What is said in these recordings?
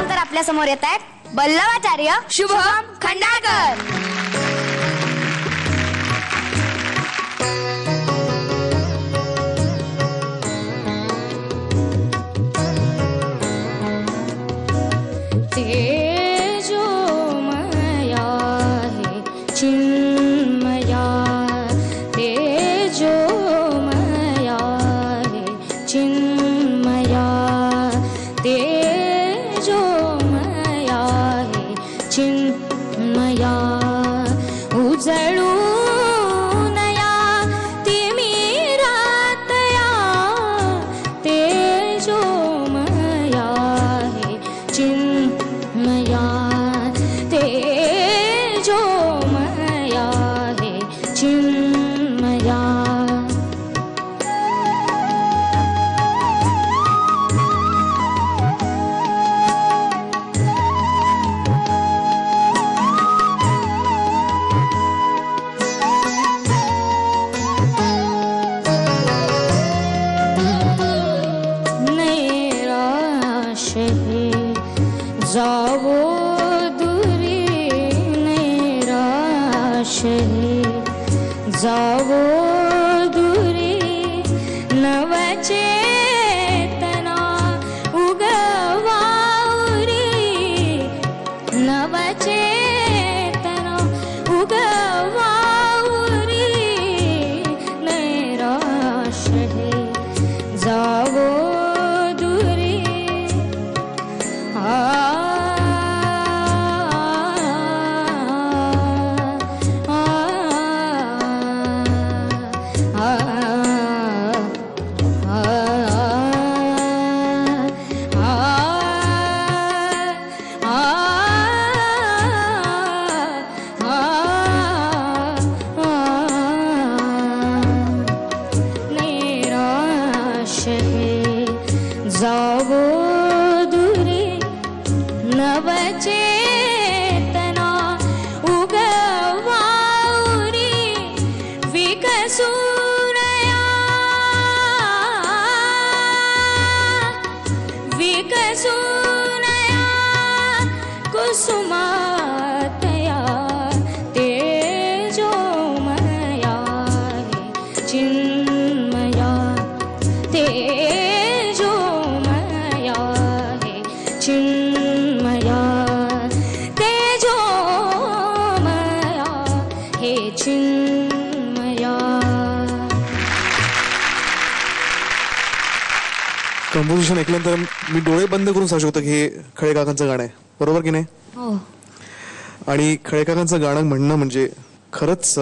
तर आपल्या समोर येत आहेत बल्लवाचार्य शुभम खंडाळकर. चिन्मया तेजोमया हे चिन्मया तेजोमया हे चिन्मया उजळू नया तिमिरातया तेजोमया हे चिन्मया तेजोमया चिन्मया नैराश हे जावो दूरी नैराश हे जावो दूरी नवचेतना उगवाउरी नवचेतना उगवाउरी नैराश हे जावो दूरी जावो दूरी नवचेतना उगवाउरी विकसूनया विकसूनया कुसुमातया तेजोमया चिन्मया तेजोमया चिन्मया तेजोमया हे चिन्मया. कंपोजिशन ऐकल्यानंतर मी डोळे बंद करून सांगू शकतो की हे खळे काकांचं गाणं आहे, बरोबर की नाही? हो. आणि खळे काकांचं गाणं म्हणणं म्हणजे खरंच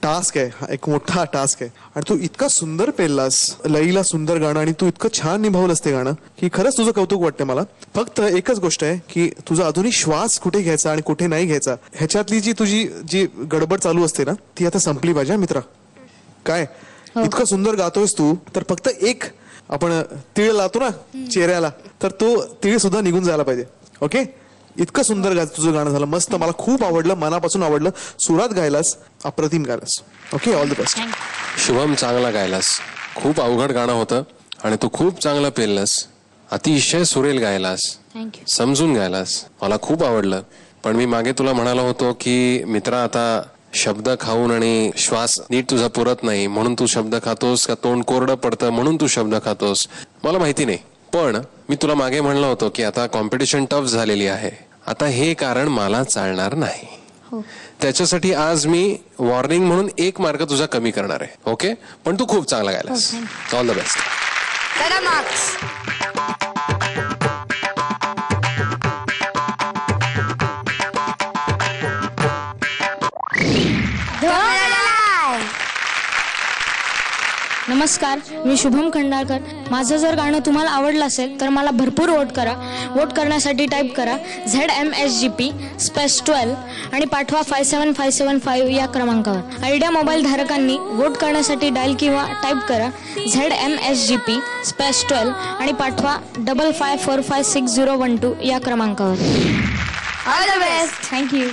टास्क आहे, हा एक मोठा टास्क आहे. आणि तू इतका सुंदर पेललास, लईला सुंदर गाणं, आणि तू इतकं छान निभावलंस ते गाणं की खरंच तुझं कौतुक वाटतंय मला. फक्त एकच गोष्ट आहे की तुझा अजूनही श्वास कुठे घ्यायचा आणि कुठे नाही घ्यायचा ह्याच्यातली जी तुझी जी गडबड चालू असते ना ती आता संपली पाहिजे मित्रा. काय इतकं सुंदर गातोयस तू, तर फक्त एक आपण तीळ लावतो ना चेहऱ्याला, तर तो तीळ सुद्धा निघून जायला पाहिजे. ओके, इतकं सुंदर तुझं गाणं झालं, मस्त, मला खूप आवडलं, मनापासून आवडलं. सुरात गायलास, अप्रतिम गायलास. Okay, all the best. Shubham, चांगला गायलास. खूप अवघड गाणं होतं आणि तू खूप चांगलं पेललंस. अतिशय सुरेल गायलास, समजून गायलास, मला खूप आवडलं. पण मी मागे तुला म्हणालो होतो की मित्रा, आता शब्द खाऊन आणि श्वास नीट तुझा पुरत नाही म्हणून तू शब्द खातोस, का तोंड कोरडं पडतं म्हणून तू शब्द खातोस, मला माहिती नाही. पण मी तुला मागे म्हणलं होतं की आता कॉम्पिटिशन टफ झालेली आहे, आता हे कारण मला चालणार नाही. त्याच्यासाठी आज मी वॉर्निंग म्हणून 1 मार्क तुझा कमी करणार आहे. ओके, पण तू खूप चांगला गायलास. All the best. नमस्कार, मी शुभम खंडाळकर. माझं जर गाणं तुम्हाला आवडलं असेल तर मला भरपूर वोट करा. वोट करण्यासाठी टाईप करा ZMSGP /12 आणि पाठवा 57575 या क्रमांकावर. आयडिया मोबाईल धारकांनी वोट करण्यासाठी डायल किंवा टाईप करा ZMSGP /12 आणि पाठवा 55456012 या क्रमांकावर. All the best. थँक्यू.